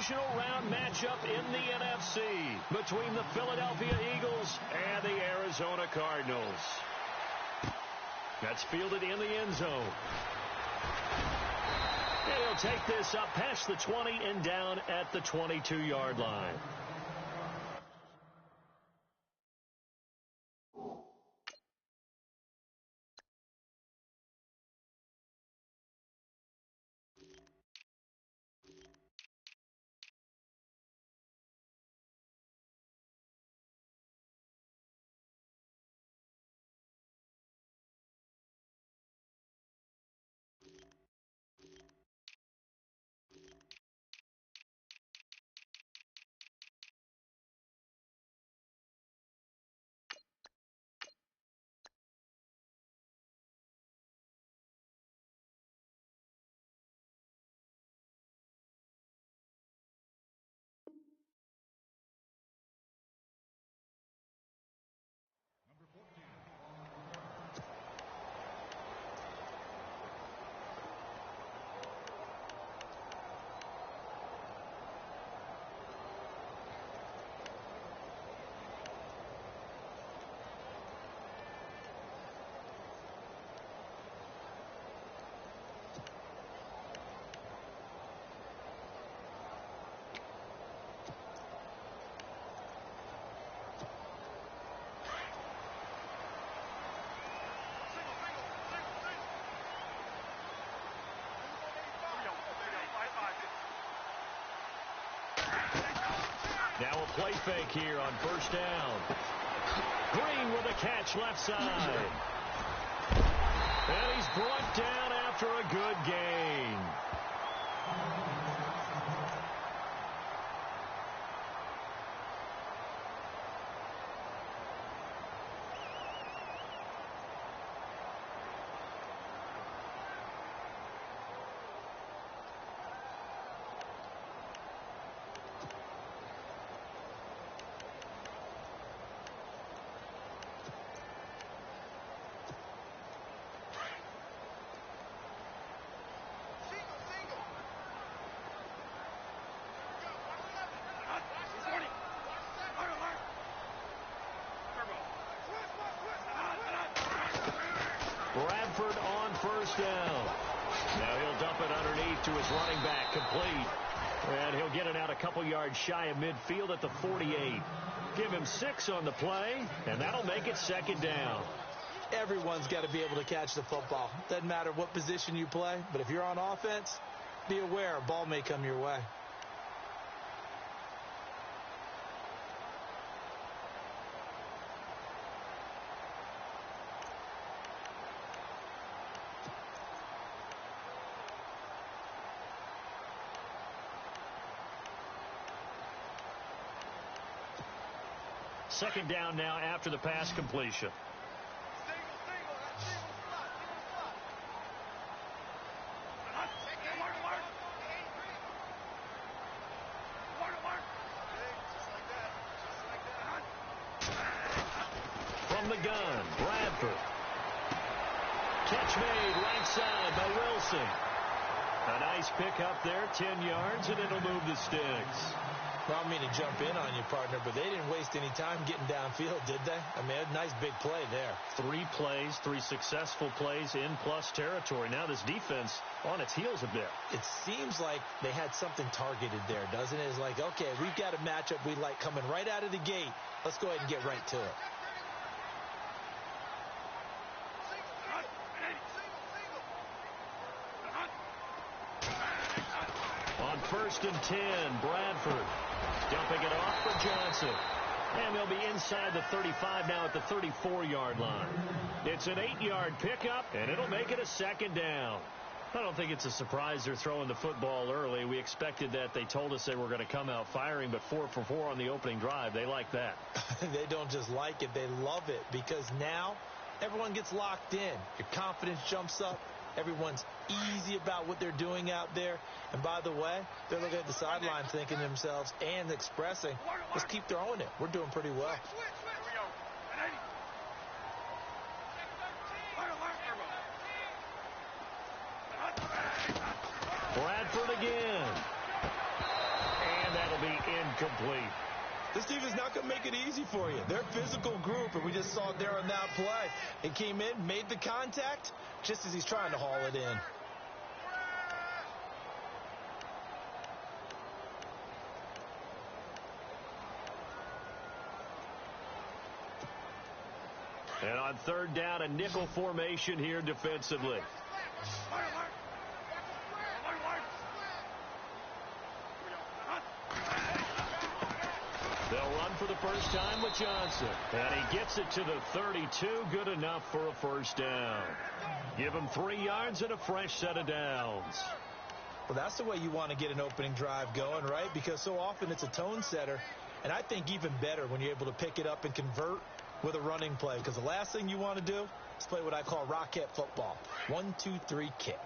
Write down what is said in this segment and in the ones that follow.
divisional round matchup in the NFC between the Philadelphia Eagles and the Arizona Cardinals. That's fielded in the end zone. And he'll take this up past the 20 and down at the 22-yard line. Now a play fake here on first down. Green with a catch left side. And he's brought down after a good gain. Bradford on first down. Now he'll dump it underneath to his running back, complete. And he'll get it out a couple yards shy of midfield at the 48. Give him 6 on the play, and that'll make it second down. Everyone's got to be able to catch the football. Doesn't matter what position you play, but if you're on offense, be aware a ball may come your way. Second down now after the pass completion. From the gun, Bradford. Catch made right side by Wilson. A nice pickup there, 10 yards, and it'll move the sticks. Well, I don't mean to jump in on you, partner, but they didn't waste any time getting downfield, did they? I mean, a nice big play there. 3 plays, 3 successful plays in plus territory. Now this defense on its heels a bit. It seems like they had something targeted there, doesn't it? It's like, okay, we've got a matchup we like coming right out of the gate. Let's go ahead and get right to it. On first and 10, Bradford dumping it off for Johnson. And they'll be inside the 35 now at the 34-yard line. It's an 8-yard pickup, and it'll make it a second down. I don't think it's a surprise they're throwing the football early. We expected that. They told us they were going to come out firing, but 4 for 4 on the opening drive. They like that. They don't just like it. They love it because now everyone gets locked in. Your confidence jumps up. Everyone's easy about what they're doing out there. And by the way, they're looking at the sideline thinking to themselves and expressing, let's keep throwing it. We're doing pretty well. Bradford again. incomplete. This team is not going to make it easy for you. They're a physical group, and we just saw it there on that play. It came in, made the contact, just as he's trying to haul it in. And on third down, a nickel formation here defensively. They'll run for the first time with Johnson. And he gets it to the 32. Good enough for a first down. Give him 3 yards and a fresh set of downs. Well, that's the way you want to get an opening drive going, right? Because so often it's a tone setter. And I think even better when you're able to pick it up and convert with a running play. Because the last thing you want to do is play what I call rocket football. 1, 2, 3, kick.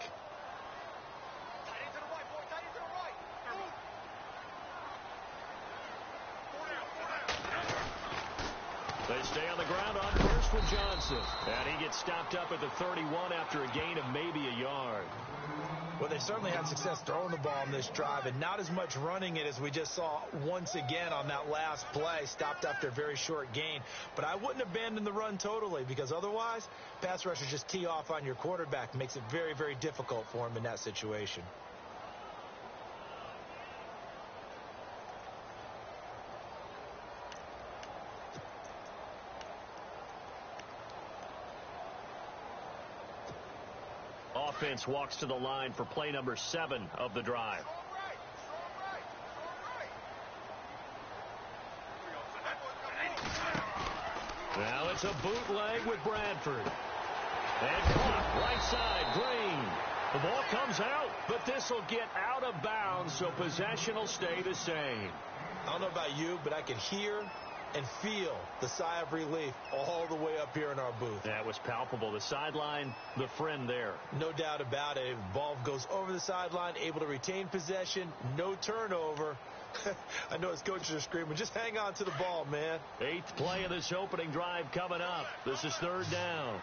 They stay on the ground on first with Johnson. And he gets stopped up at the 31 after a gain of maybe a yard. Well, they certainly had success throwing the ball in this drive, and not as much running it as we just saw once again on that last play, stopped after a very short gain. But I wouldn't abandon the run totally, because otherwise, pass rushers just tee off on your quarterback. Makes it very, very difficult for him in that situation. Offense walks to the line for play number 7 of the drive. Now it's a bootleg with Bradford. And caught right side, Green. The ball comes out, but this will get out of bounds, so possession will stay the same. I don't know about you, but I can hear and feel the sigh of relief all the way up here in our booth. That was palpable. The sideline, the friend there. No doubt about it. Ball goes over the sideline, able to retain possession, no turnover. I know his coaches are screaming, just hang on to the ball, man. 8th play of this opening drive coming up. This is third down.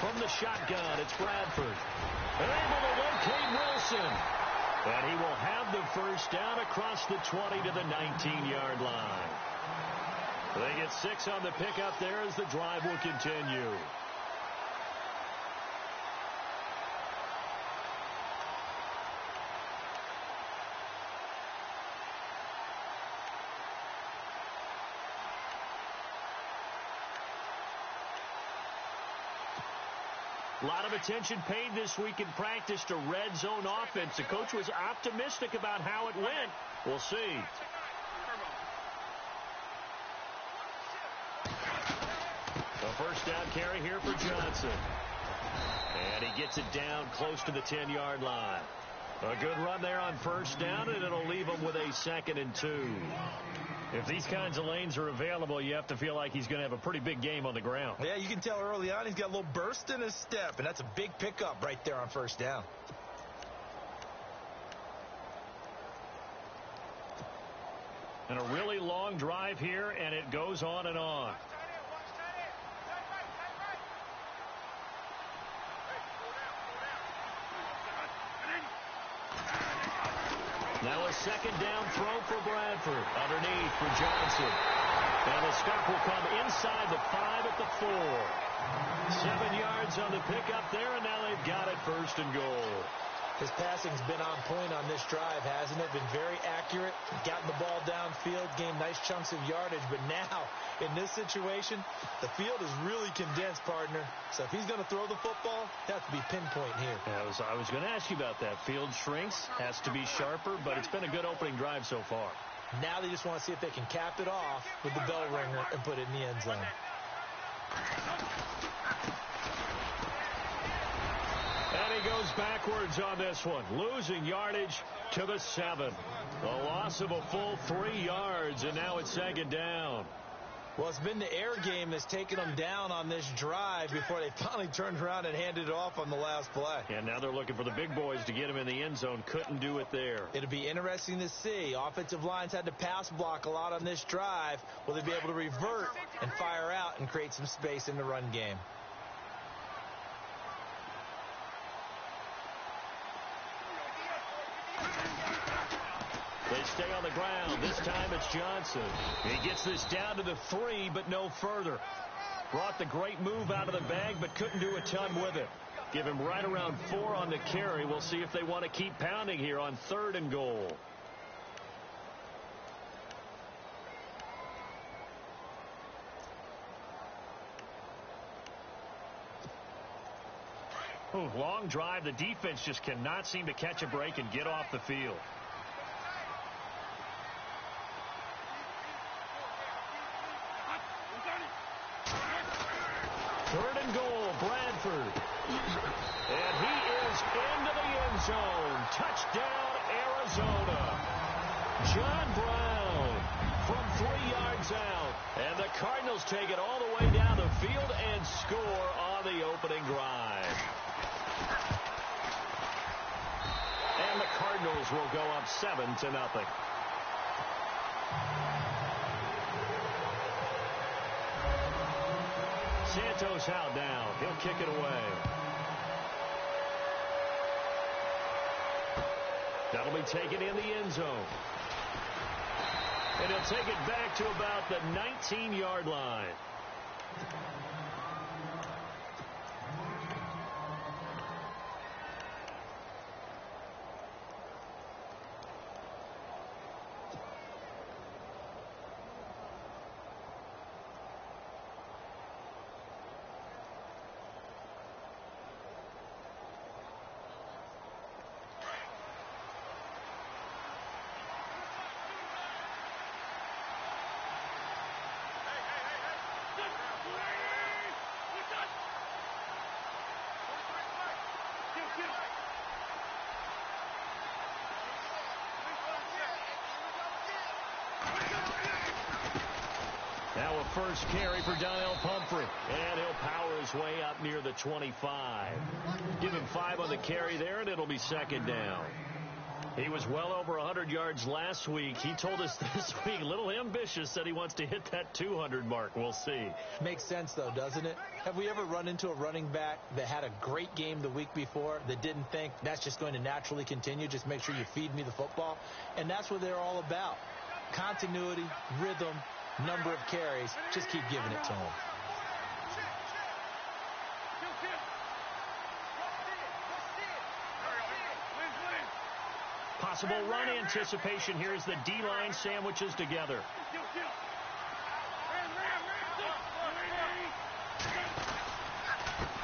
From the shotgun, it's Bradford. They're able to locate Wilson. And he will have the first down across the 20 to the 19-yard line. They get 6 on the pickup there as the drive will continue. A lot of attention paid this week in practice to red zone offense. The coach was optimistic about how it went. We'll see. A first down carry here for Johnson. And he gets it down close to the 10-yard line. A good run there on first down, and it'll leave him with a 2nd and 2. If these kinds of lanes are available, you have to feel like he's going to have a pretty big game on the ground. Yeah, you can tell early on he's got a little burst in his step, and that's a big pickup right there on first down. And a really long drive here, and it goes on and on. Now a 2nd down throw for Bradford. Underneath for Johnson. And the stop will come inside the 5 at the 4. 7 yards on the pickup there, and now they've got it 1st and goal. His passing's been on point on this drive, hasn't it? Been very accurate, gotten the ball downfield, gained nice chunks of yardage. But now, in this situation, the field is really condensed, partner. So if he's going to throw the football, it has to be pinpoint here. I was going to ask you about that. Field shrinks, has to be sharper, but it's been a good opening drive so far. Now they just want to see if they can cap it off with the bell ringer and put it in the end zone. And he goes backwards on this one, losing yardage to the 7. A loss of a full 3 yards, and now it's 2nd down. Well, it's been the air game that's taken them down on this drive before they finally turned around and handed it off on the last play. And now they're looking for the big boys to get him in the end zone. Couldn't do it there. It'll be interesting to see. Offensive lines had to pass block a lot on this drive. Will they be able to revert and fire out and create some space in the run game? They stay on the ground. This time it's Johnson. He gets this down to the 3, but no further. Brought the great move out of the bag, but couldn't do a ton with it. Give him right around 4 on the carry. We'll see if they want to keep pounding here on 3rd and goal. Ooh, long drive. The defense just cannot seem to catch a break and get off the field. 3rd and goal, Bradford. And he is into the end zone. Touchdown, Arizona. John Brown from 3 yards out. And the Cardinals take it all the way down the field and score on the opening drive. And the Cardinals will go up 7-0. Santos out now. He'll kick it away. That'll be taken in the end zone. And he'll take it back to about the 19-yard line. Now a first carry for Donnell Pumphrey. And he'll power his way up near the 25. Give him 5 on the carry there, and it'll be 2nd down. He was well over 100 yards last week. He told us this week, a little ambitious, said he wants to hit that 200 mark. We'll see. Makes sense, though, doesn't it? Have we ever run into a running back that had a great game the week before that didn't think that's just going to naturally continue? Just make sure you feed me the football. And that's what they're all about. Continuity, rhythm, number of carries. Just keep giving it to him. Possible run anticipation here as the D-line sandwiches together.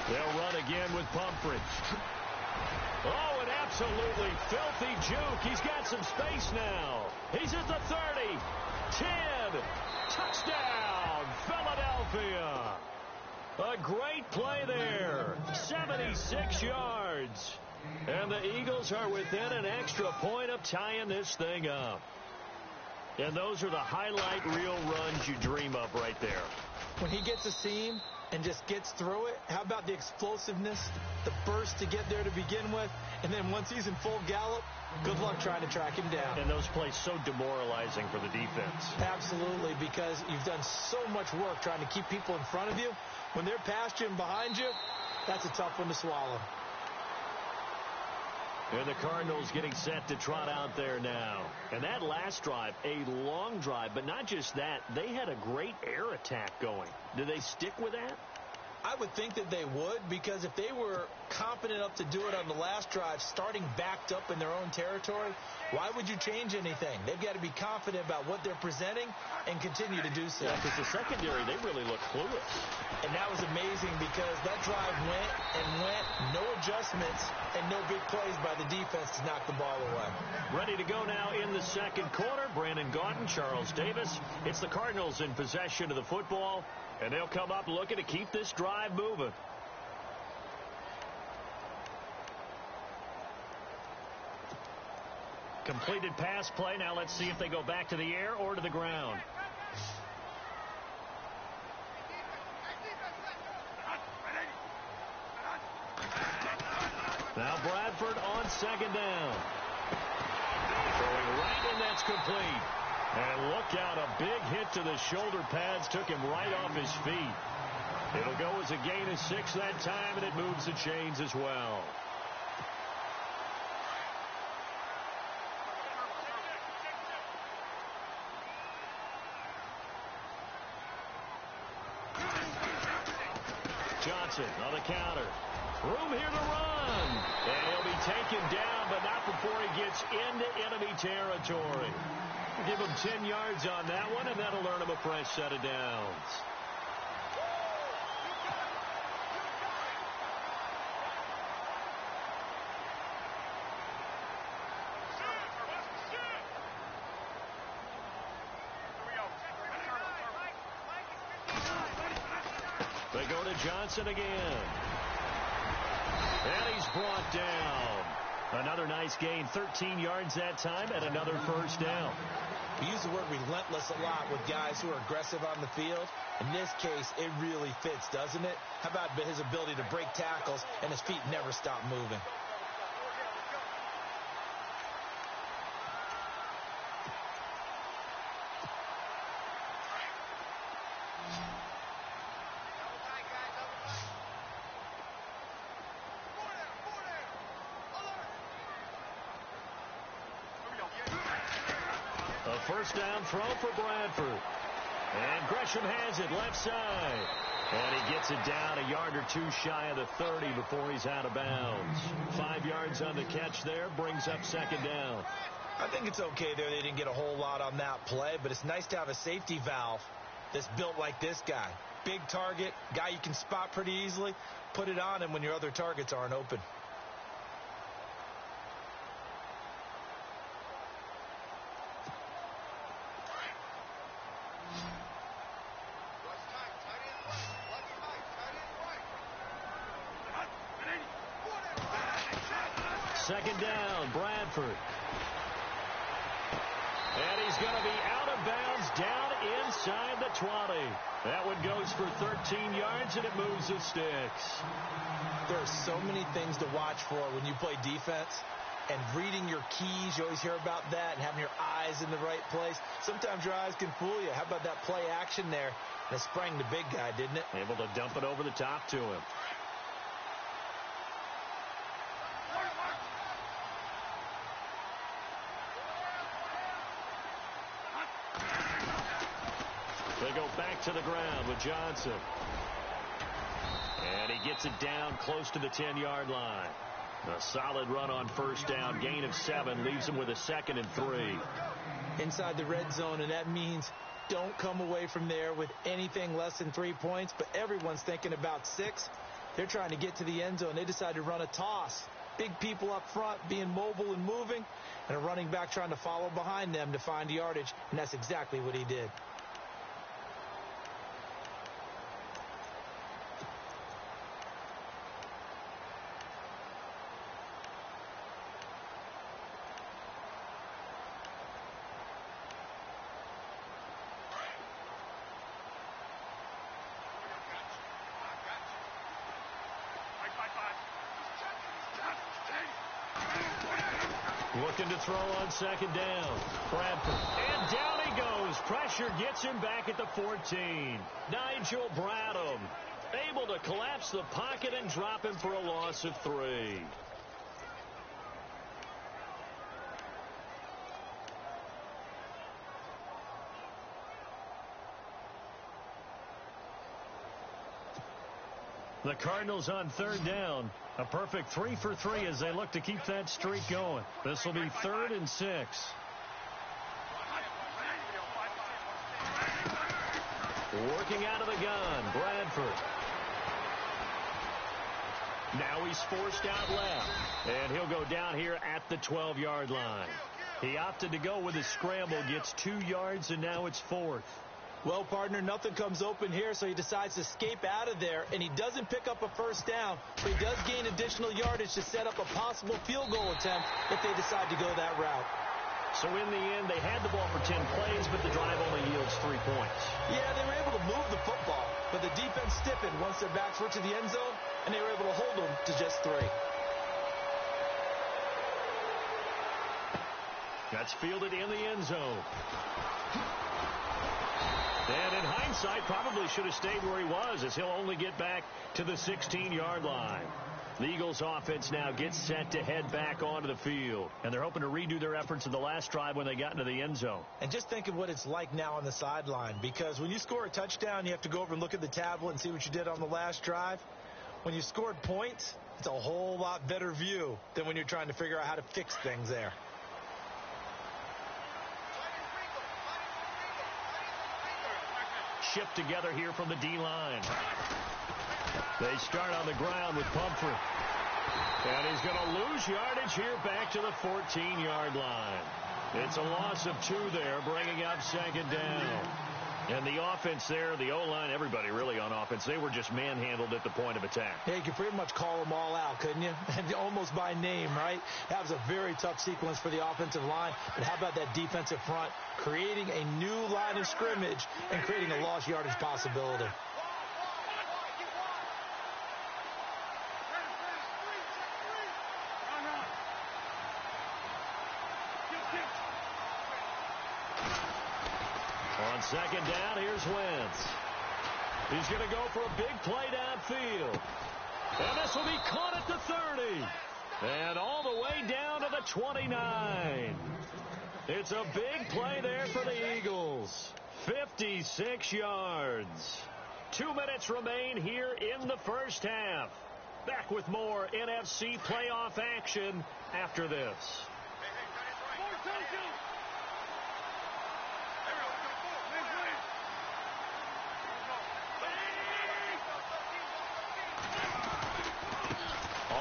They'll run again with Pumphrey. Oh, an absolutely filthy juke. He's got some space now. He's at the 30. 10. Touchdown, Philadelphia. A great play there. 76 yards. And the Eagles are within an extra point of tying this thing up. And those are the highlight reel runs you dream of right there. When he gets a seam and just gets through it, how about the explosiveness, the burst to get there to begin with, and then once he's in full gallop, good luck trying to track him down. And those plays so demoralizing for the defense. Absolutely, because you've done so much work trying to keep people in front of you. When they're past you and behind you, that's a tough one to swallow. And the Cardinals getting set to trot out there now. And that last drive, a long drive, but not just that, they had a great air attack going. Do they stick with that? I would think that they would, because if they were confident enough to do it on the last drive, starting backed up in their own territory, why would you change anything? They've got to be confident about what they're presenting and continue to do so. Yeah, because the secondary, they really look fluid. And that was amazing because that drive went and went, no adjustments, and no big plays by the defense to knock the ball away. Ready to go now in the second quarter. Brandon Gaudin, Charles Davis. It's the Cardinals in possession of the football, and they'll come up looking to keep this drive moving. Completed pass play. Now let's see if they go back to the air or to the ground. Now Bradford on second down. Throwing right, and that's complete. And look out, a big hit to the shoulder pads took him right off his feet. It'll go as a gain of 6 that time, and it moves the chains as well. Johnson on the counter. Room here to run. And he'll be taken down, but not before he gets into enemy territory. Give him 10 yards on that one, and that'll earn him a fresh set of downs. They go to Johnson again. And he's brought down. Another nice gain, 13 yards that time, and another first down. We use the word relentless a lot with guys who are aggressive on the field. In this case, it really fits, doesn't it? How about his ability to break tackles and his feet never stop moving? A first down throw for Bradford. And Gresham has it left side. And he gets it down a yard or two shy of the 30 before he's out of bounds. 5 yards on the catch there, brings up second down. I think it's okay there. They didn't get a whole lot on that play, but it's nice to have a safety valve that's built like this guy. Big target, guy you can spot pretty easily. Put it on him when your other targets aren't open. Second down, Bradford. And he's going to be out of bounds down inside the 20. That one goes for 13 yards, and it moves the sticks. There are so many things to watch for when you play defense. And reading your keys, you always hear about that, and having your eyes in the right place. Sometimes your eyes can fool you. How about that play action there? And it sprang the big guy, didn't it? Able to dump it over the top to him. They go back to the ground with Johnson. And he gets it down close to the 10-yard line. A solid run on first down. Gain of 7 leaves him with a 2nd and 3. Inside the red zone, and that means don't come away from there with anything less than 3 points. But everyone's thinking about 6. They're trying to get to the end zone. They decide to run a toss. Big people up front being mobile and moving, and a running back trying to follow behind them to find yardage. And that's exactly what he did. Looking to throw on second down. Bradford. And down he goes. Pressure gets him back at the 14. Nigel Bradham able to collapse the pocket and drop him for a loss of 3. The Cardinals on third down. A perfect 3 for 3 as they look to keep that streak going. This will be 3rd and 6. Working out of the gun, Bradford. Now he's forced out left. And he'll go down here at the 12-yard line. He opted to go with a scramble, gets 2 yards, and now it's 4th. Well, partner, nothing comes open here, so he decides to escape out of there, and he doesn't pick up a first down, but he does gain additional yardage to set up a possible field goal attempt if they decide to go that route. So in the end, they had the ball for 10 plays, but the drive only yields 3 points. Yeah, they were able to move the football, but the defense stiffened once their backs were to the end zone, and they were able to hold them to just 3. That's fielded in the end zone. And in hindsight, probably should have stayed where he was, as he'll only get back to the 16-yard line. The Eagles offense now gets set to head back onto the field. And they're hoping to redo their efforts in the last drive when they got into the end zone. And just think of what it's like now on the sideline, because when you score a touchdown, you have to go over and look at the tablet and see what you did on the last drive. When you scored points, it's a whole lot better view than when you're trying to figure out how to fix things there. Shipped together here from the D-line. They start on the ground with Pumphrey. And he's going to lose yardage here back to the 14-yard line. It's a loss of 2 there, bringing up second down. And the offense there, the O-line, everybody really on offense, they were just manhandled at the point of attack. Yeah, you could pretty much call them all out, couldn't you? And almost by name, right? That was a very tough sequence for the offensive line. But how about that defensive front creating a new line of scrimmage and creating a lost yardage possibility? On second down, here's Wentz. He's going to go for a big play downfield. And this will be caught at the 30. And all the way down to the 29. It's a big play there for the Eagles. 56 yards. 2 minutes remain here in the first half. Back with more NFC playoff action after this.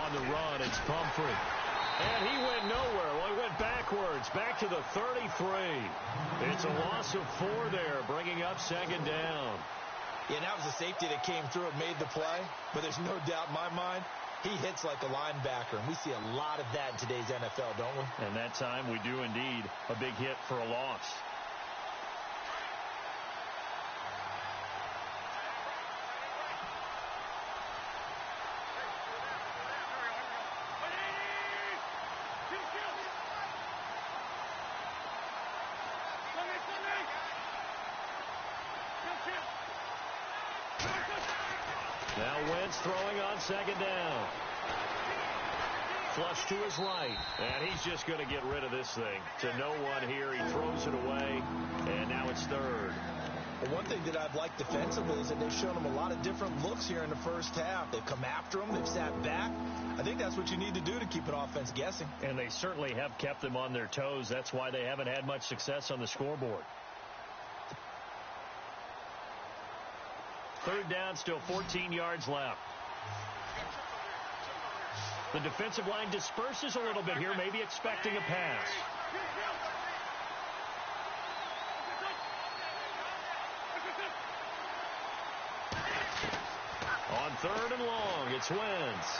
On the run, it's Pumphrey. And he went nowhere. Well, he went backwards, back to the 33. It's a loss of 4 there, bringing up second down. Yeah, that was a safety that came through and made the play. But there's no doubt in my mind, he hits like a linebacker. And we see a lot of that in today's NFL, don't we? And that time we do indeed a big hit for a loss. Now Wentz throwing on second down. Flush to his right. And he's just going to get rid of this thing. To no one here. He throws it away. And now it's third. Well, one thing that I've liked defensively is that they've shown him a lot of different looks here in the first half. They've come after him. They've sat back. I think that's what you need to do to keep an offense guessing. And they certainly have kept them on their toes. That's why they haven't had much success on the scoreboard. Third down, still 14 yards left. The defensive line disperses a little bit here, maybe expecting a pass. On third and long, it's Wentz.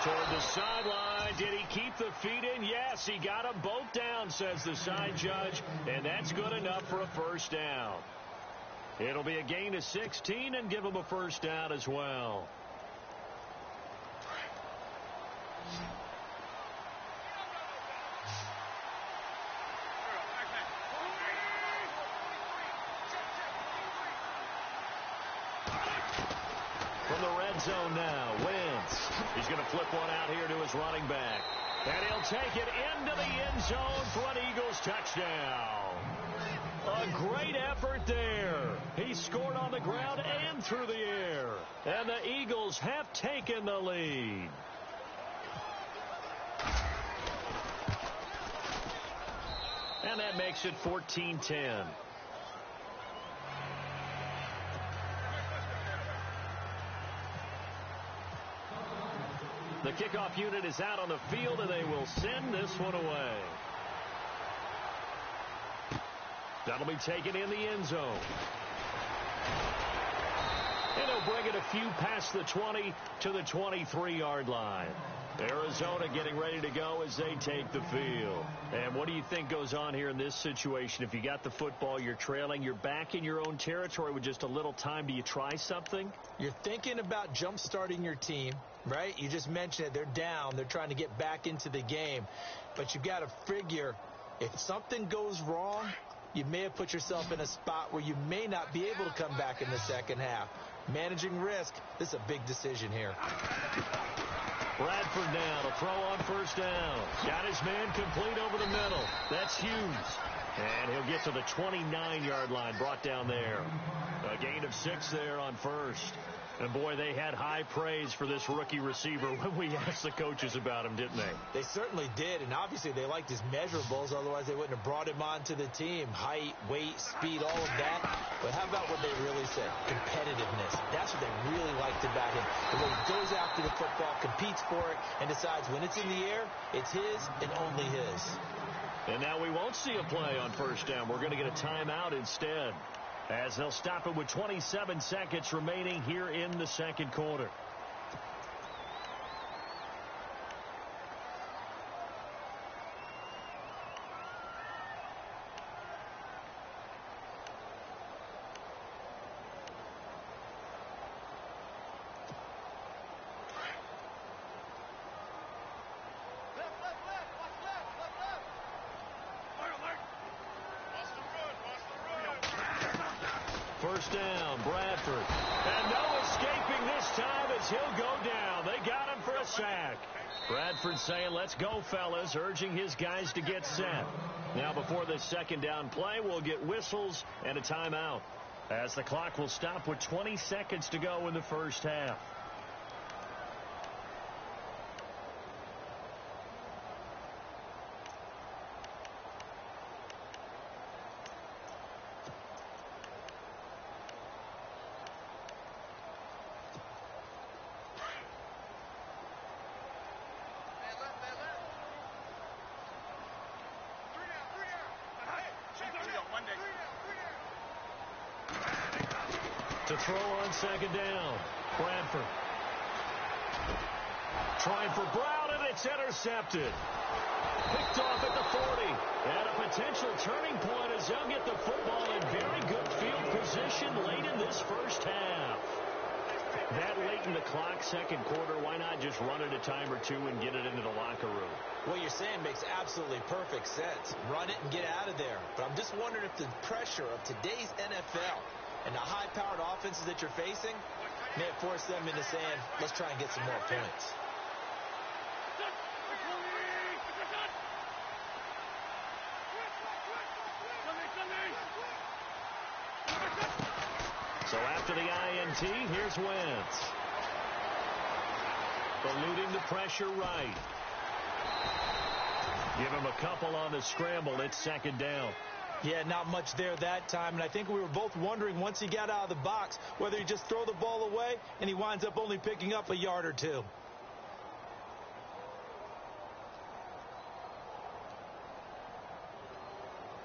Toward the sideline. Did he keep the feet in? Yes, he got them both down, says the side judge, and that's good enough for a first down. It'll be a gain of 16 and give him a first down as well. From the red zone now, Wentz. He's going to flip one out here to his running back. And he'll take it into the end zone for an Eagles touchdown. A great effort there. He scored on the ground and through the air. And the Eagles have taken the lead. And that makes it 14-10. The kickoff unit is out on the field, and they will send this one away. That'll be taken in the end zone. And he'll bring it a few past the 20 to the 23-yard line. Arizona getting ready to go as they take the field. And what do you think goes on here in this situation? If you got the football, you're trailing, you're back in your own territory with just a little time. Do you try something? You're thinking about jump-starting your team, right? You just mentioned it. They're down. They're trying to get back into the game. But you've got to figure if something goes wrong, you may have put yourself in a spot where you may not be able to come back in the second half. Managing risk, this is a big decision here. Bradford now to throw on first down. Got his man complete over the middle. That's Hughes. And he'll get to the 29-yard line, brought down there. A gain of 6 there on first. And, boy, they had high praise for this rookie receiver when we asked the coaches about him, didn't they? They certainly did, and obviously they liked his measurables. Otherwise, they wouldn't have brought him onto the team. Height, weight, speed, all of that. But how about what they really said? Competitiveness. That's what they really liked about him. The way he goes after the football, competes for it, and decides when it's in the air, it's his and only his. And now we won't see a play on first down. We're going to get a timeout instead, as they'll stop it with 27 seconds remaining here in the second quarter. First down, Bradford. And no escaping this time as he'll go down. They got him for a sack. Bradford saying, let's go, fellas, urging his guys to get set. Now before this second down play, we'll get whistles and a timeout, as the clock will stop with 20 seconds to go in the first half. To throw on second down, Bradford. Trying for Brown, and it's intercepted. Picked off at the 40. And a potential turning point as they'll get the football in very good field position late in this first half. That late in the clock, second quarter, why not just run it a time or two and get it into the locker room? What you're saying makes absolutely perfect sense. Run it and get out of there. But I'm just wondering if the pressure of today's NFL and the high-powered offenses that you're facing may have forced them into saying, let's try and get some more points. So after the INT, here's Wentz. Eluding the pressure right. Give him a couple on the scramble. It's second down. Yeah, not much there that time, and I think we were both wondering once he got out of the box whether he just throw the ball away and he winds up only picking up a yard or two.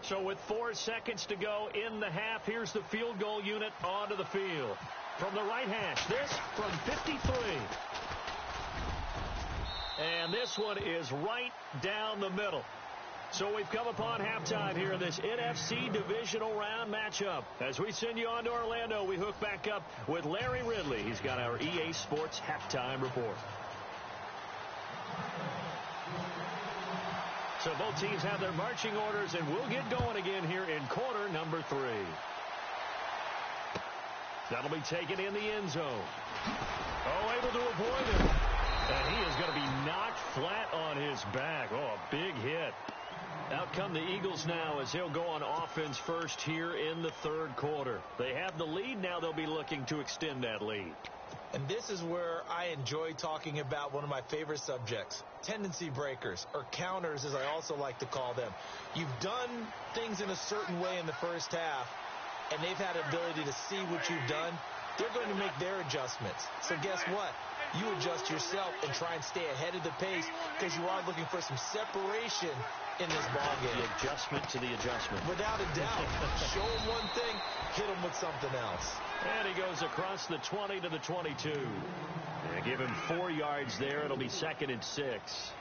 So with 4 seconds to go in the half, here's the field goal unit onto the field. From the right hash, this from 53. And this one is right down the middle. So we've come upon halftime here in this NFC Divisional Round matchup. As we send you on to Orlando, we hook back up with Larry Ridley. He's got our EA Sports Halftime Report. So both teams have their marching orders, and we'll get going again here in quarter number 3. That'll be taken in the end zone. Oh, able to avoid it. And he is going to be knocked flat on his back. Oh, a big hit. Out come the Eagles now as they'll go on offense first here in the third quarter. They have the lead. Now they'll be looking to extend that lead. And this is where I enjoy talking about one of my favorite subjects, tendency breakers, or counters as I also like to call them. You've done things in a certain way in the first half, and they've had an ability to see what you've done. They're going to make their adjustments. So guess what? You adjust yourself and try and stay ahead of the pace because you are looking for some separation in this ballgame. The adjustment to the adjustment. Without a doubt. Show them one thing, hit them with something else. And he goes across the 20 to the 22. And give him 4 yards there. It'll be 2nd and 6.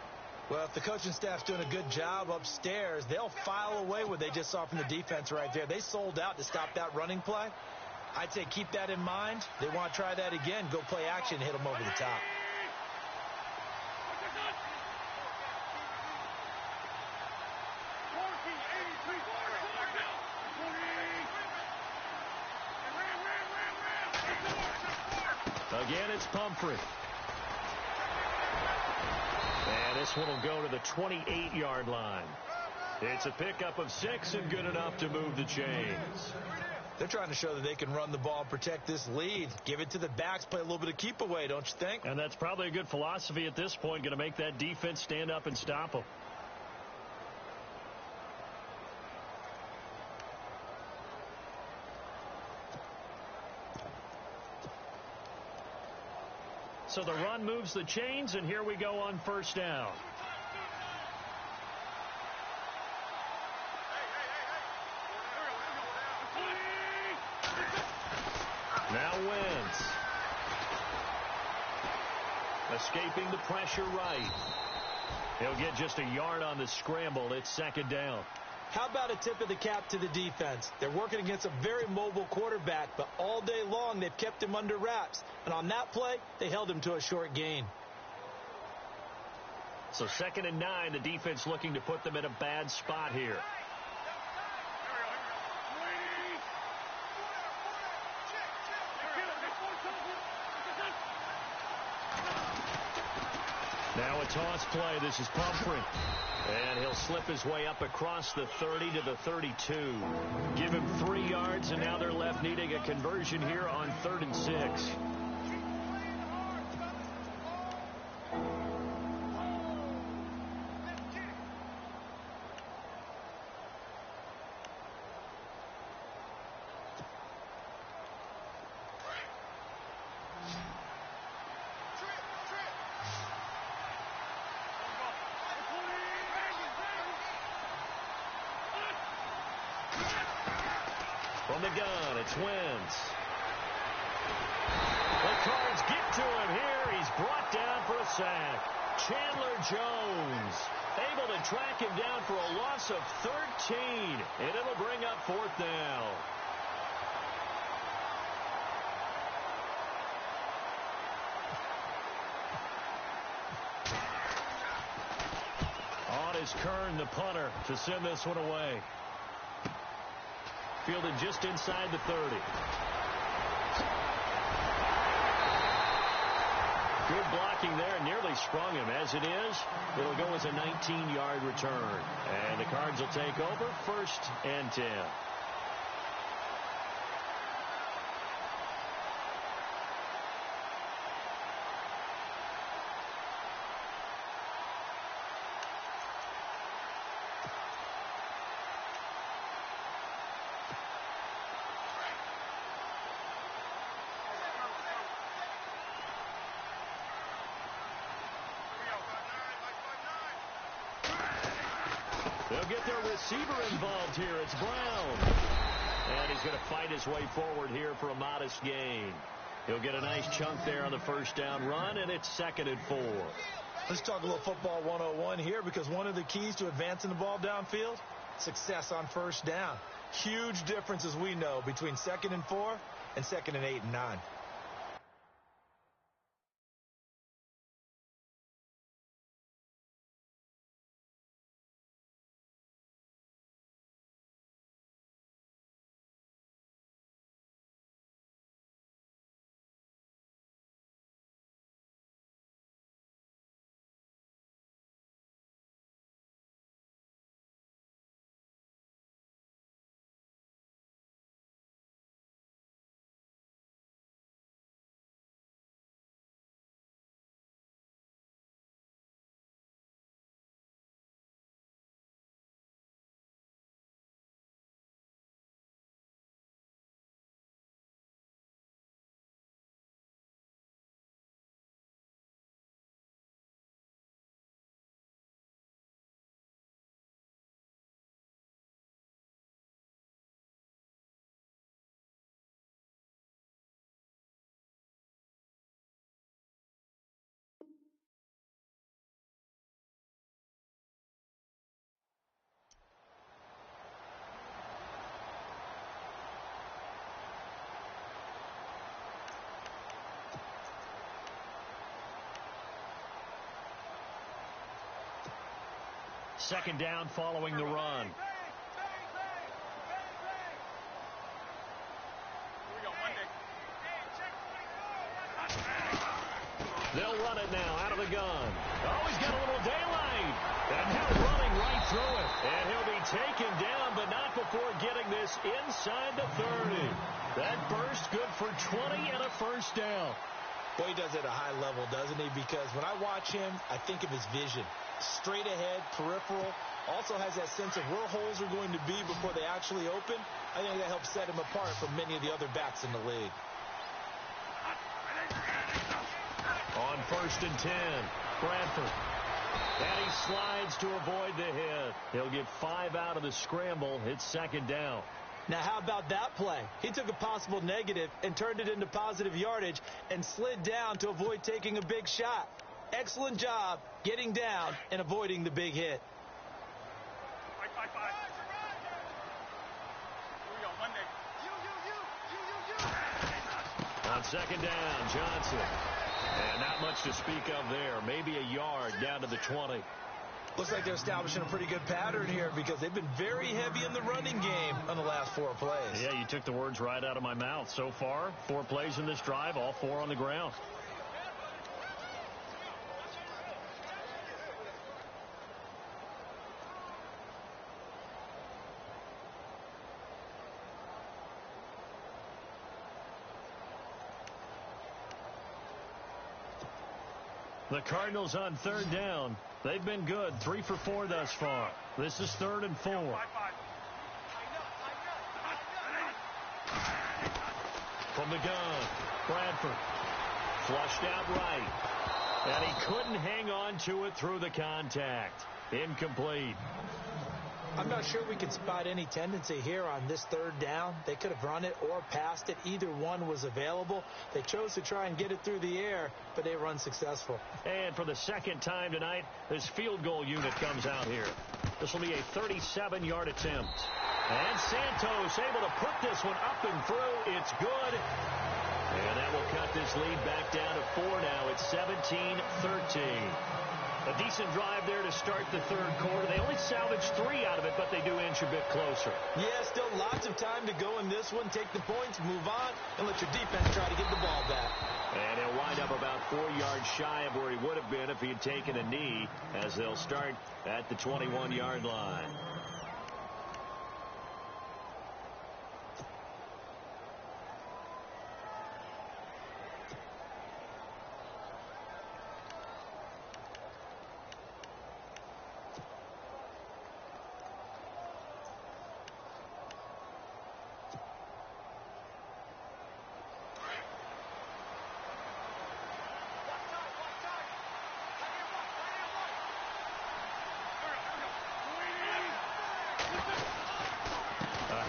Well, if the coaching staff's doing a good job upstairs, they'll file away what they just saw from the defense right there. They sold out to stop that running play. I'd say keep that in mind. They want to try that again. Go play action, hit them over the top. Again, it's Pumphrey. And this one will go to the 28-yard line. It's a pickup of 6 and good enough to move the chains. They're trying to show that they can run the ball and protect this lead. Give it to the backs, play a little bit of keep away, don't you think? And that's probably a good philosophy at this point, going to make that defense stand up and stop them. So the run moves the chains, and here we go on first down. Now Wentz. Escaping the pressure right. He'll get just a yard on the scramble. It's second down. How about a tip of the cap to the defense? They're working against a very mobile quarterback, but all day long they've kept him under wraps. And on that play, they held him to a short gain. So 2nd and 9, the defense looking to put them in a bad spot here. Now a toss play. This is Pumphrey. And he'll slip his way up across the 30 to the 32. Give him 3 yards, and now they're left needing a conversion here on 3rd and 6. From the gun, it's Wentz. The Cards get to him here. He's brought down for a sack. Chandler Jones able to track him down for a loss of 13, and it'll bring up 4th down. On is Kern, the punter, to send this one away. Fielded just inside the 30. Good blocking there, nearly sprung him. As it is, it'll go as a 19-yard return. And the Cards will take over 1st and 10. They'll get their receiver involved here. It's Brown. And he's going to fight his way forward here for a modest gain. He'll get a nice chunk there on the 1st down run, and it's 2nd and 4. Let's talk a little football 101 here, because one of the keys to advancing the ball downfield, success on 1st down. Huge difference, as we know, between 2nd and 4 and 2nd and 8 and 9. Second down following the run. They'll run it now out of the gun. Oh, he's got a little daylight. And now running right through it. And he'll be taken down, but not before getting this inside the 30. burst, good for 20 and a first down. Boy, he does it at a high level, doesn't he? Because when I watch him, I think of his vision. Straight ahead, peripheral. Also has that sense of where holes are going to be before they actually open. I think that helps set him apart from many of the other backs in the league. On 1st and 10, Bradford. And he slides to avoid the hit. He'll get 5 out of the scramble. It's 2nd down. Now, how about that play? He took a possible negative and turned it into positive yardage and slid down to avoid taking a big shot. Excellent job getting down and avoiding the big hit. On 2nd down, Johnson. And not much to speak of there. Maybe a yard down to the 20. Looks like they're establishing a pretty good pattern here because they've been very heavy in the running game on the last 4 plays. Yeah, you took the words right out of my mouth. So far, 4 plays in this drive, all 4 on the ground. The Cardinals on 3rd down. They've been good, 3 for 4 thus far. This is 3rd and 4. From the gun, Bradford. Flushed out right. And he couldn't hang on to it through the contact. Incomplete. I'm not sure we can spot any tendency here on this 3rd down. They could have run it or passed it. Either one was available. They chose to try and get it through the air, but they were unsuccessful. And for the 2nd time tonight, this field goal unit comes out here. This will be a 37-yard attempt. And Santos able to put this one up and through. It's good. And that will cut this lead back down to 4 now. It's 17-13. A decent drive there to start the 3rd quarter. They only salvaged 3 out of it, but they do inch a bit closer. Yeah, still lots of time to go in this one. Take the points, move on, and let your defense try to get the ball back. And he'll wind up about 4 yards shy of where he would have been if he had taken a knee, as they'll start at the 21-yard line.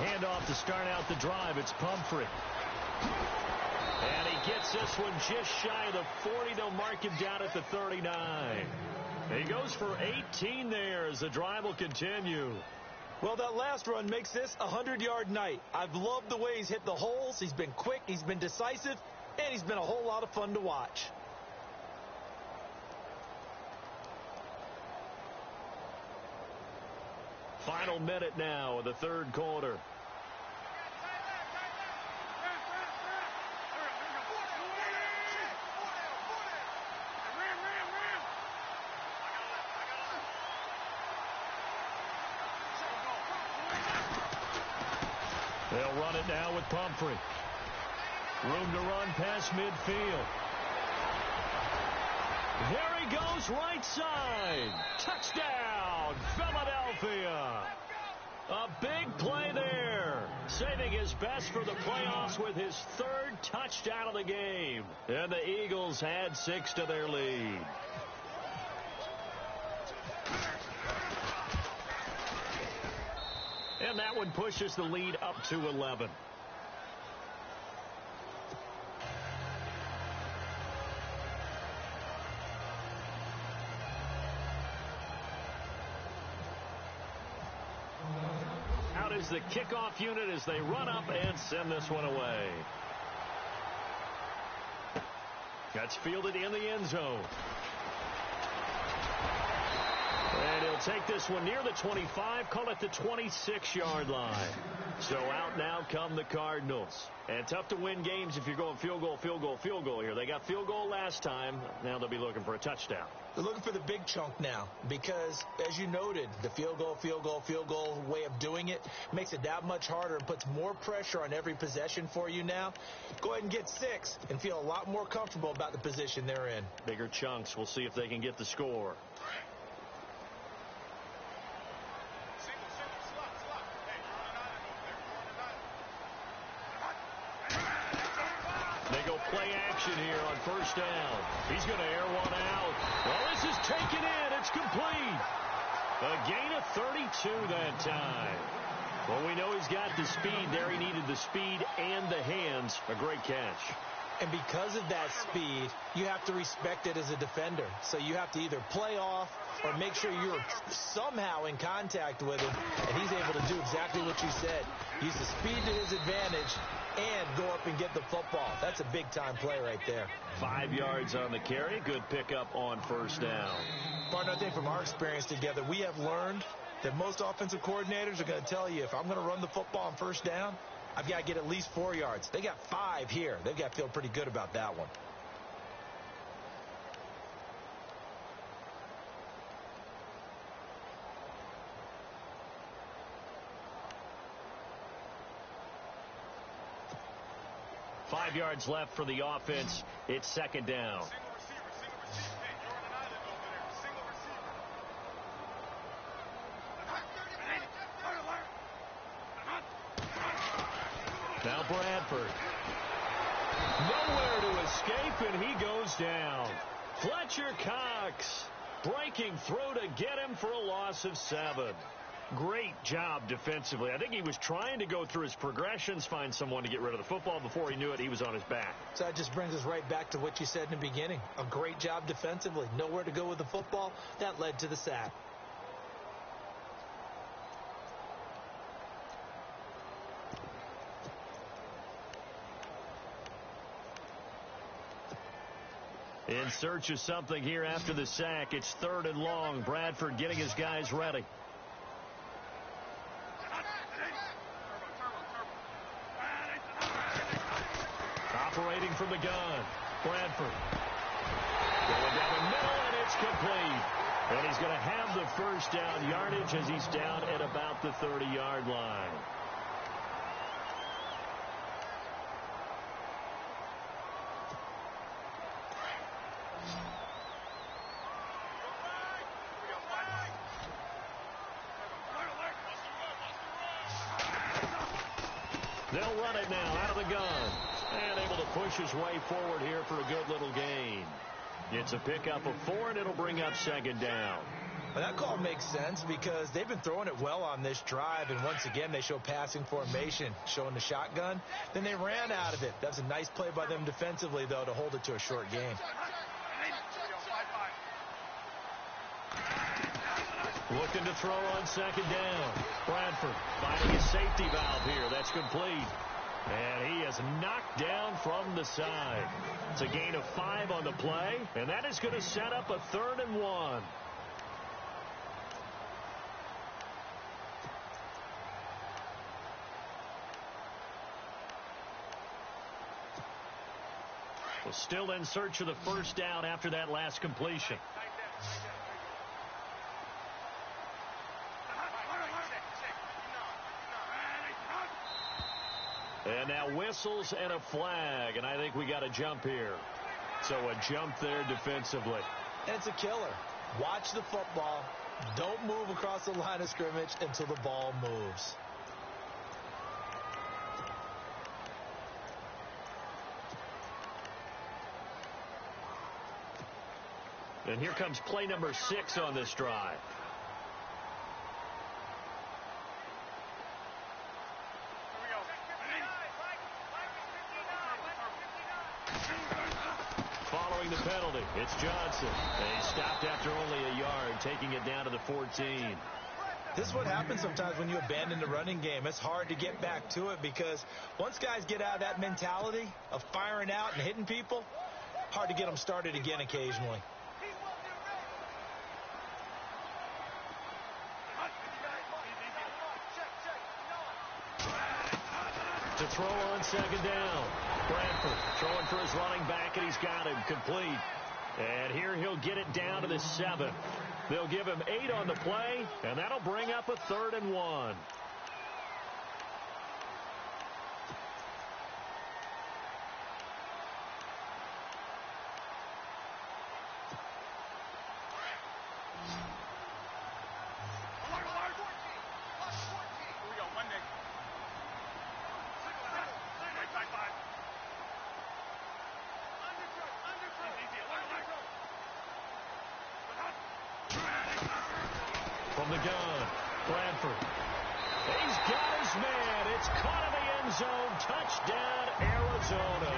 Handoff to start out the drive. It's Pumphrey. And he gets this one just shy of the 40. They'll mark him down at the 39. He goes for 18 there as the drive will continue. Well, that last run makes this a 100-yard night. I've loved the way he's hit the holes. He's been quick, he's been decisive, and he's been a whole lot of fun to watch. Final minute now of the 3rd quarter. They'll run it now with Pumphrey. Room to run past midfield. There he goes, right side. Touchdown, Philadelphia. A big play there. Saving his best for the playoffs with his 3rd touchdown of the game. And the Eagles add 6 to their lead. And that one pushes the lead up to 11. Out is the kickoff unit as they run up and send this one away. That's fielded in the end zone. And he'll take this one near the 25, call it the 26-yard line. So out now come the Cardinals. And tough to win games if you're going field goal, field goal, field goal here. They got field goal last time. Now they'll be looking for a touchdown. They're looking for the big chunk now because, as you noted, the field goal way of doing it makes it that much harder and puts more pressure on every possession for you now. Go ahead and get 6 and feel a lot more comfortable about the position they're in. Bigger chunks. We'll see if they can get the score. They go play action here on first down. He's going to air one out. Well, this is taken in. It's complete. A gain of 32 that time. Well, we know he's got the speed there. He needed the speed and the hands. A great catch. And because of that speed, you have to respect it as a defender. So you have to either play off or make sure you're somehow in contact with him. And he's able to do exactly what you said. Use the speed to his advantage and go up and get the football. That's a big-time play right there. 5 yards on the carry. Good pickup on first down. Partner, I think from our experience together, we have learned that most offensive coordinators are going to tell you, if I'm going to run the football on first down, I've got to get at least 4 yards. They got 5 here. They've got to feel pretty good about that one. Five yards left for the offense. It's second down. Now Bradford. Nowhere to escape, and he goes down. Fletcher Cox breaking through to get him for a loss of 7. Great job defensively. I think he was trying to go through his progressions, find someone to get rid of the football. Before he knew it, he was on his back. So that just brings us right back to what you said in the beginning. A great job defensively. Nowhere to go with the football. That led to the sack. In search of something here after the sack. It's 3rd and long. Bradford getting his guys ready. Operating from the gun. Bradford. Going down the middle, and it's complete. And he's going to have the first down yardage as he's down at about the 30-yard line. They'll run it now out of the gun. And able to push his way forward here for a good little gain. It's a pickup of 4, and it'll bring up second down. Well, that call makes sense because they've been throwing it well on this drive, and once again they show passing formation, showing the shotgun. Then they ran out of it. That's a nice play by them defensively, though, to hold it to a short gain. Looking to throw on second down. Bradford finding his safety valve here. That's complete. And he is knocked down from the side. It's a gain of 5 on the play, and that is going to set up a 3rd and 1. Well, still in search of the first down after that last completion. And now whistles and a flag, and I think we got a jump here. So a jump there defensively. And it's a killer. Watch the football. Don't move across the line of scrimmage until the ball moves. And here comes play number 6 on this drive. Following the penalty, it's Johnson. And he stopped after only a yard, taking it down to the 14. This is what happens sometimes when you abandon the running game. It's hard to get back to it because once guys get out of that mentality of firing out and hitting people, hard to get them started again occasionally. to throw on second down. Bradford throwing for his running back, and he's got him complete. And here he'll get it down to the 7. They'll give him 8 on the play, and that'll bring up a 3rd and 1. From the gun, Bradford. He's got his man. It's caught in the end zone. Touchdown, Arizona.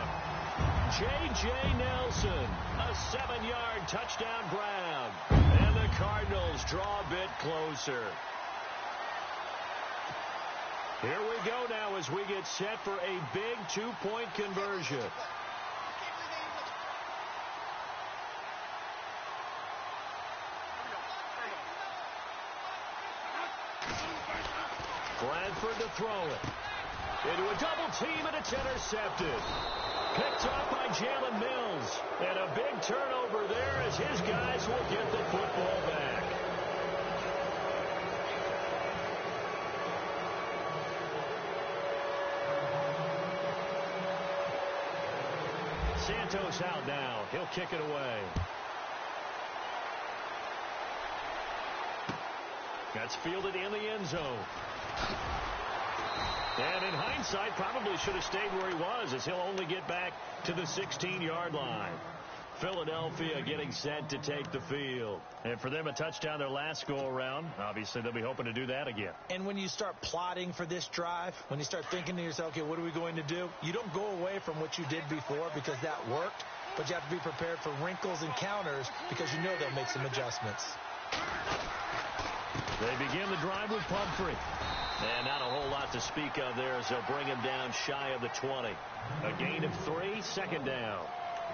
J.J. Nelson, a 7-yard touchdown grab. And the Cardinals draw a bit closer. Here we go now as we get set for a big 2-point conversion. Bradford to throw it. Into a double team, and it's intercepted. Picked up by Jalen Mills. And a big turnover there as his guys will get the football back. Santos out now. He'll kick it away. That's fielded in the end zone. And in hindsight, probably should have stayed where he was, as he'll only get back to the 16-yard line. Philadelphia getting set to take the field. And for them, a touchdown their last go-around. Obviously, they'll be hoping to do that again. And when you start plotting for this drive, when you start thinking to yourself, okay, what are we going to do? You don't go away from what you did before because that worked, but you have to be prepared for wrinkles and counters because you know they'll make some adjustments. They begin the drive with Pumphrey. And not a whole lot to speak of there as they'll bring him down shy of the 20. A gain of 3, second down.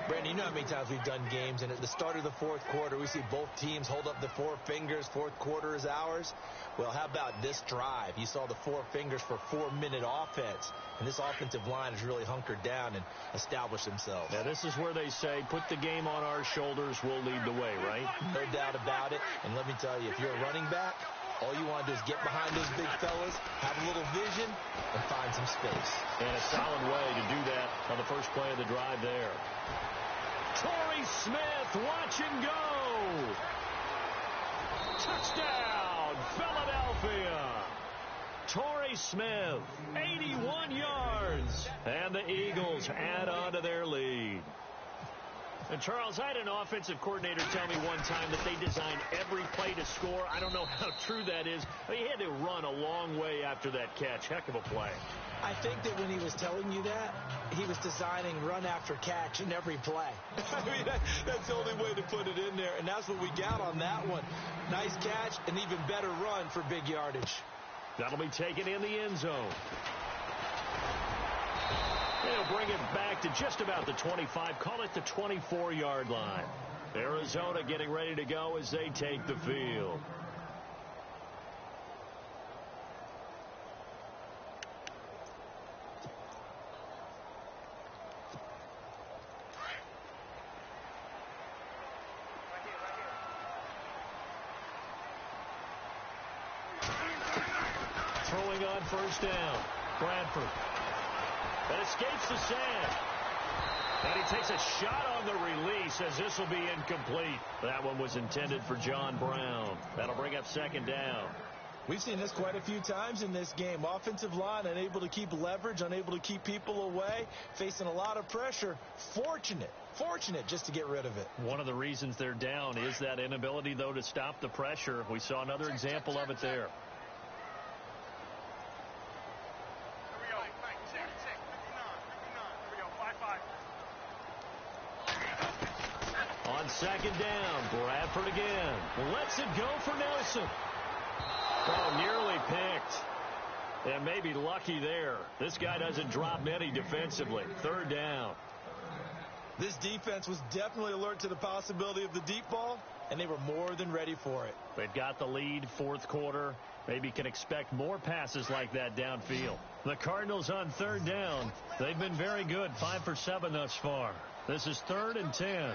Brandon, you know how many times we've done games, and at the start of the fourth quarter, we see both teams hold up the 4 fingers, fourth quarter is ours. Well, how about this drive? You saw the 4 fingers for 4-minute offense, and this offensive line has really hunkered down and established themselves. Now, this is where they say, put the game on our shoulders, we'll lead the way, right? No doubt about it, and let me tell you, if you're a running back, all you want to do is get behind those big fellas, have a little vision, and find some space. And a solid way to do that on the first play of the drive there. Torrey Smith, watch and go. Touchdown, Philadelphia. Torrey Smith, 81 yards. And the Eagles add on to their lead. And Charles, I had an offensive coordinator tell me one time that they design every play to score. I don't know how true that is. But he had to run a long way after that catch. Heck of a play. I think that when he was telling you that, he was designing run after catch in every play. I mean, that's the only way to put it in there. And that's what we got on that one. Nice catch, and even better run for big yardage. That'll be taken in the end zone. They'll bring it back to just about the 25. Call it the 24-yard line. Arizona getting ready to go as they take the field. Throwing on first down. Bradford. That escapes the sand. And he takes a shot on the release as this will be incomplete. That one was intended for John Brown. That'll bring up second down. We've seen this quite a few times in this game. Offensive line unable to keep leverage, unable to keep people away, facing a lot of pressure. Fortunate just to get rid of it. One of the reasons they're down is that inability, though, to stop the pressure. We saw another example of it there. On second down, Bradford again. Lets it go for Nelson. Oh, nearly picked. And maybe lucky there. This guy doesn't drop many defensively. Third down. This defense was definitely alert to the possibility of the deep ball, and they were more than ready for it. They've got the lead, fourth quarter. Maybe can expect more passes like that downfield. The Cardinals on third down. They've been very good, 5 for 7 thus far. This is 3rd and 10.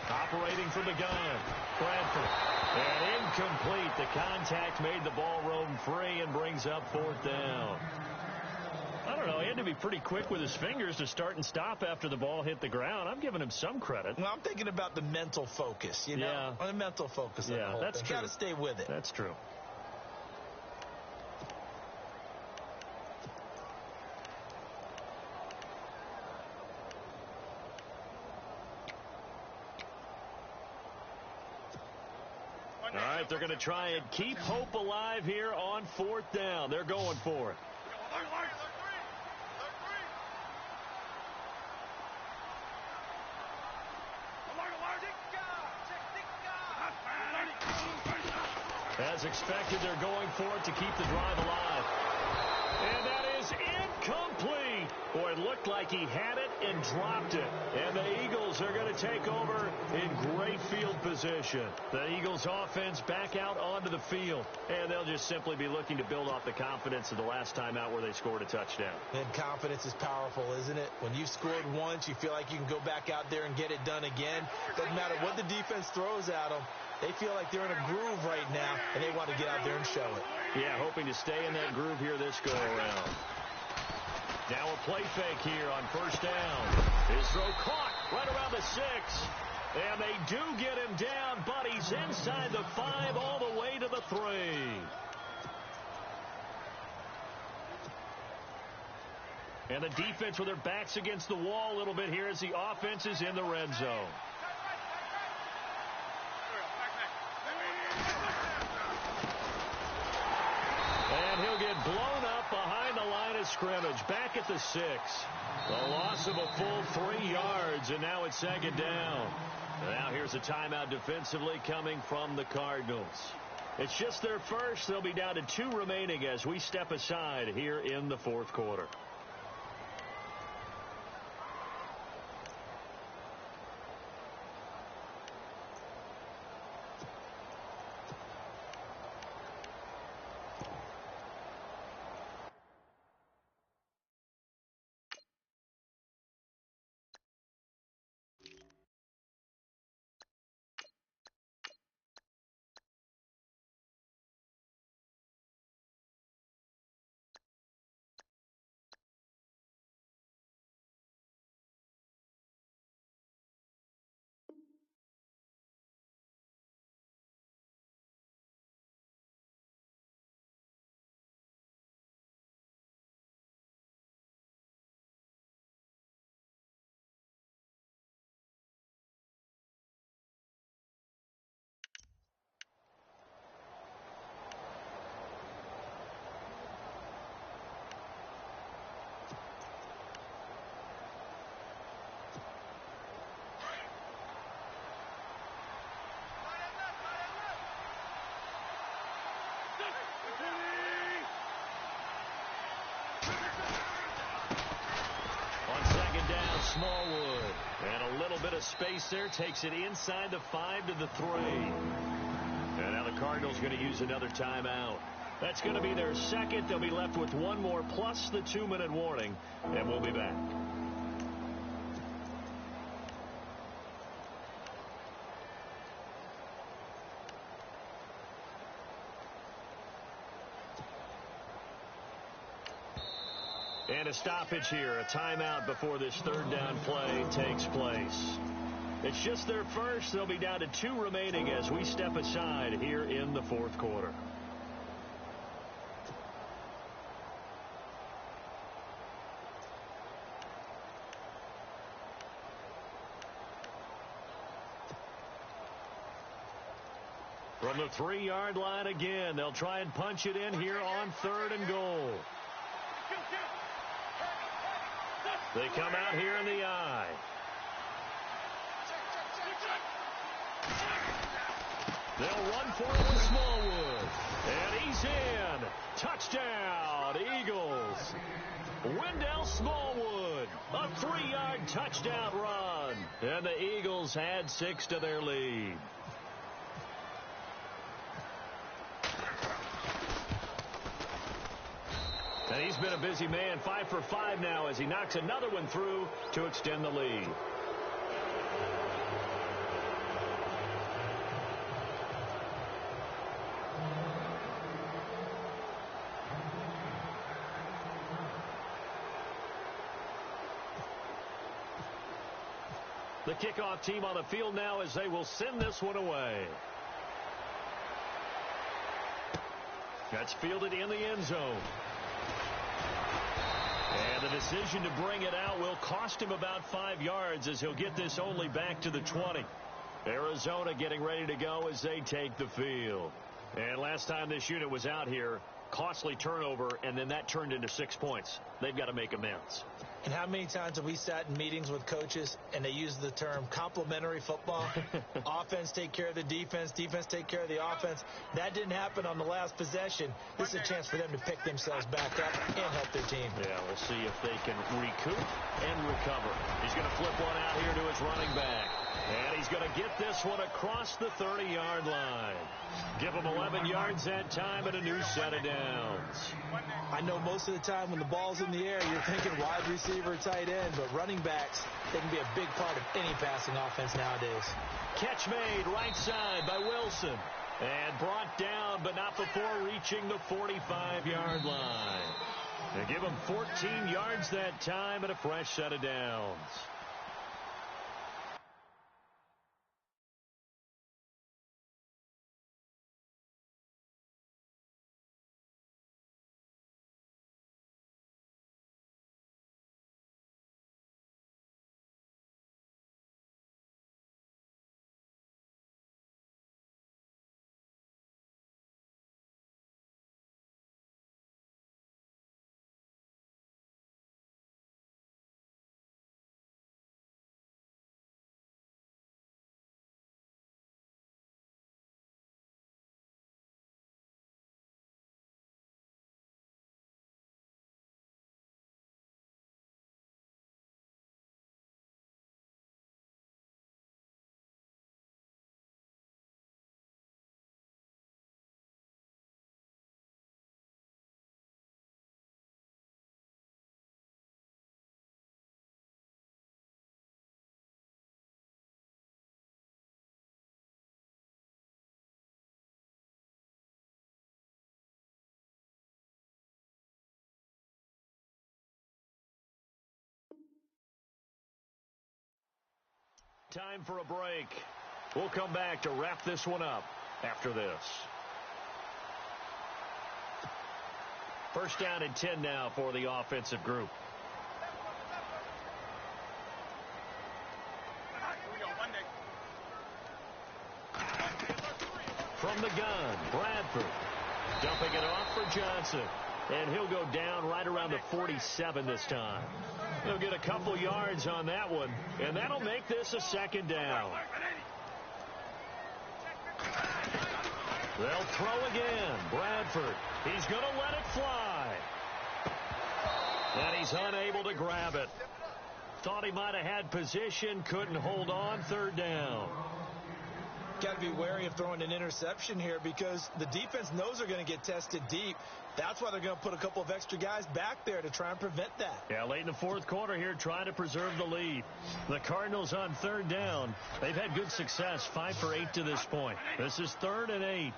Operating from the gun, Bradford. And incomplete. The contact made the ball roam free and brings up 4th down. I don't know. He had to be pretty quick with his fingers to start and stop after the ball hit the ground. I'm giving him some credit. Well, I'm thinking about the mental focus, you know? Yeah. The mental focus of the whole that's thing. true. Got to stay with it. That's true. All right, they're going to try and keep hope alive here on 4th down. They're going for it. As expected, they're going for it to keep the drive alive. And that is incomplete. Boy, it looked like he had it and dropped it. And the Eagles are going to take over in great field position. The Eagles offense back out onto the field. And they'll just simply be looking to build off the confidence of the last time out where they scored a touchdown. And confidence is powerful, isn't it? When you've scored once, you feel like you can go back out there and get it done again. Doesn't matter what the defense throws at them. They feel like they're in a groove right now, and they want to get out there and show it. Yeah, hoping to stay in that groove here this go-around. Now a play fake here on 1st down. His throw caught right around the 6. And they do get him down, but he's inside the 5 all the way to the 3. And the defense with their backs against the wall a little bit here as the offense is in the red zone. And he'll get blown up behind the line of scrimmage, back at the 6. The loss of a full 3 yards, and now it's 2nd down. Now here's a timeout defensively coming from the Cardinals. It's just their first. They'll be down to 2 remaining as we step aside here in the 4th quarter. Smallwood. And a little bit of space there takes it inside the 5 to the 3. And now the Cardinals going to use another timeout. That's going to be their second. They'll be left with 1 more plus the 2-minute warning. And we'll be back. And a stoppage here, a timeout before this 3rd down play takes place. It's just their first. They'll be down to 2 remaining as we step aside here in the 4th quarter. From the 3-yard line again, they'll try and punch it in here on 3rd and goal. They come out here in the I. They'll run for it with Smallwood. And he's in. Touchdown, Eagles. Wendell Smallwood, a 3-yard touchdown run. And the Eagles add 6 to their lead. And he's been a busy man, 5 for 5 now as he knocks another one through to extend the lead. The kickoff team on the field now as they will send this one away. That's fielded in the end zone. And the decision to bring it out will cost him about 5 yards as he'll get this only back to the 20. Arizona getting ready to go as they take the field. And last time this unit was out here, costly turnover, and then that turned into 6 points. They've got to make amends. And how many times have we sat in meetings with coaches and they use the term complementary football? Offense take care of the defense, defense take care of the offense. That didn't happen on the last possession. This is a chance for them to pick themselves back up and help their team. Yeah, we'll see if they can recoup and recover. He's going to flip one out here to his running back. And he's going to get this one across the 30-yard line. Give him 11 yards that time and a new set of downs. I know most of the time when the ball's in the air, you're thinking wide receiver, tight end, but running backs, they can be a big part of any passing offense nowadays. Catch made right side by Wilson. And brought down, but not before reaching the 45-yard line. They give him 14 yards that time and a fresh set of downs. Time for a break. We'll come back to wrap this one up after this. First down and 10 now for the offensive group. From the gun, Bradford. Dumping it off for Johnson. And he'll go down right around the 47 this time. He'll get a couple yards on that one, and that'll make this a second down. They'll throw again. Bradford. He's going to let it fly. And he's unable to grab it. Thought he might have had position, couldn't hold on. Third down. Got to be wary of throwing an interception here because the defense knows they're going to get tested deep. That's why they're going to put a couple of extra guys back there to try and prevent that. Yeah, late in the fourth quarter here, trying to preserve the lead. The Cardinals on third down. They've had good success, 5 for 8 to this point. This is 3rd and 8.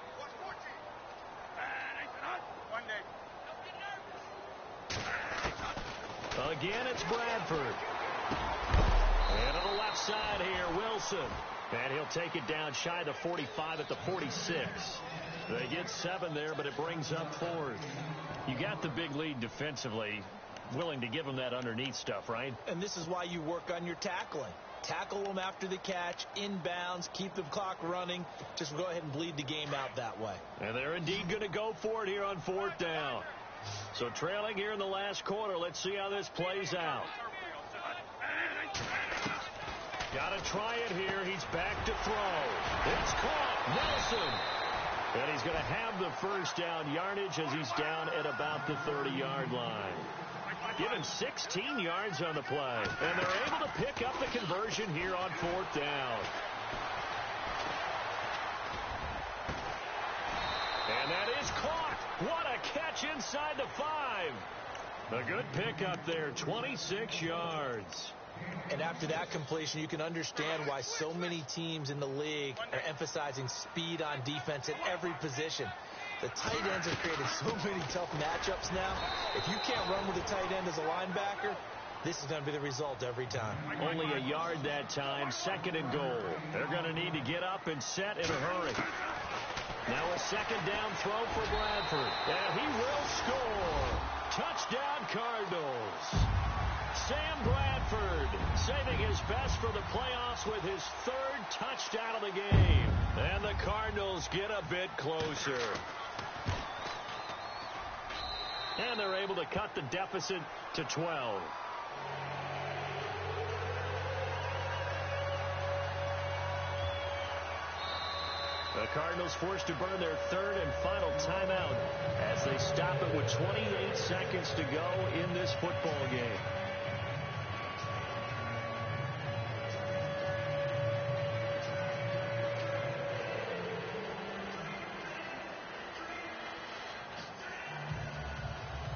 Again, it's Bradford. And on the left side here, Wilson. And he'll take it down shy of the 45 at the 46. They get 7 there, but it brings up 4th. You got the big lead defensively. Willing to give them that underneath stuff, right? And this is why you work on your tackling. Tackle them after the catch, inbounds, keep the clock running. Just go ahead and bleed the game out that way. And they're indeed going to go for it here on 4th down. So trailing here in the last quarter. Let's see how this plays out. Got to try it here. He's back to throw. It's caught. Nelson. And he's going to have the first down yardage as he's down at about the 30-yard line. Give him 16 yards on the play. And they're able to pick up the conversion here on 4th down. And that is caught. What a catch inside the 5. A good pickup there, 26 yards. And after that completion, you can understand why so many teams in the league are emphasizing speed on defense at every position. The tight ends have created so many tough matchups now. If you can't run with a tight end as a linebacker, this is going to be the result every time. Only a yard that time, 2nd and goal. They're going to need to get up and set in a hurry. Now a 2nd down throw for Bradford. And he will score. Touchdown Cardinals. Sam Bradford saving his best for the playoffs with his 3rd touchdown of the game. And the Cardinals get a bit closer. And they're able to cut the deficit to 12. The Cardinals forced to burn their 3rd and final timeout as they stop it with 28 seconds to go in this football game.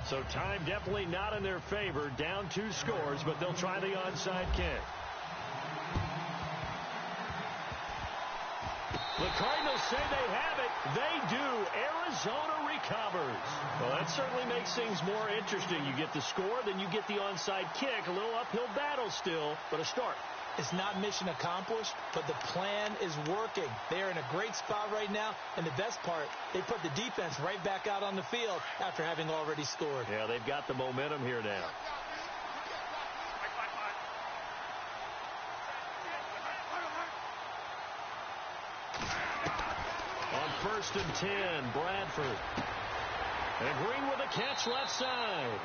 So time definitely not in their favor. Down 2 scores, but they'll try the onside kick. The Cardinals say they have it. They do. Arizona recovers. Well, that certainly makes things more interesting. You get the score, then you get the onside kick. A little uphill battle still, but a start. It's not mission accomplished, but the plan is working. They are in a great spot right now, and the best part, they put the defense right back out on the field after having already scored. Yeah, they've got the momentum here now. On 1st and 10, Bradford. And Green with a catch left side.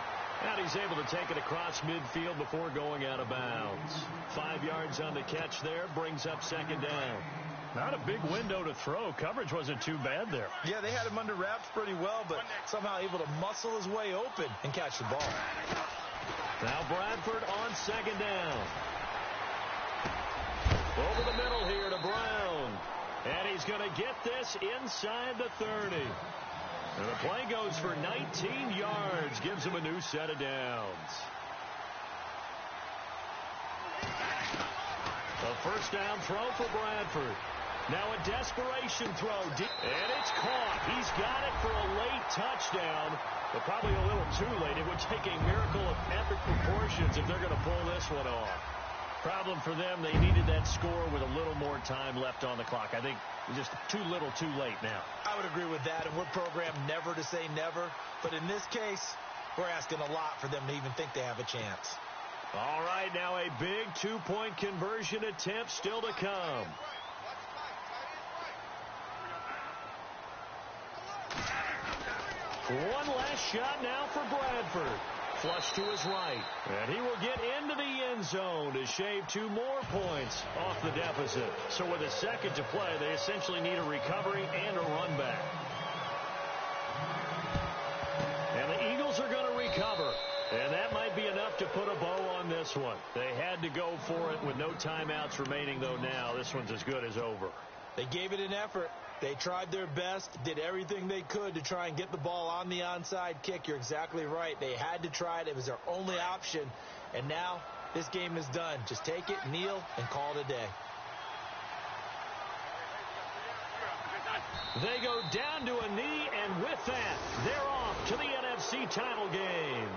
And he's able to take it across midfield before going out of bounds. 5 yards on the catch there, brings up 2nd down. Not a big window to throw. Coverage wasn't too bad there. Yeah, they had him under wraps pretty well, but somehow able to muscle his way open and catch the ball. Now Bradford on 2nd down. Over the middle here to Brown. And he's going to get this inside the 30. And the play goes for 19 yards. Gives him a new set of downs. A 1st down throw for Bradford. Now a desperation throw. And it's caught. He's got it for a late touchdown. But probably a little too late. It would take a miracle of epic proportions if they're going to pull this one off. Problem for them, they needed that score with a little more time left on the clock. I think just too little too late now. I would agree with that, and we're programmed never to say never. But in this case, we're asking a lot for them to even think they have a chance. All right, now a big 2-point conversion attempt still to come. One last shot now for Bradford. Flush to his right. And he will get into the end zone to shave 2 more points off the deficit. So with a 2nd to play, they essentially need a recovery and a run back. And the Eagles are going to recover. And that might be enough to put a bow on this one. They had to go for it with no timeouts remaining, though now. This one's as good as over. They gave it an effort. They tried their best, did everything they could to try and get the ball on the onside kick. You're exactly right. They had to try it. It was their only option. And now this game is done. Just take it, kneel, and call it a day. They go down to a knee, and with that, they're off to the NFC title game.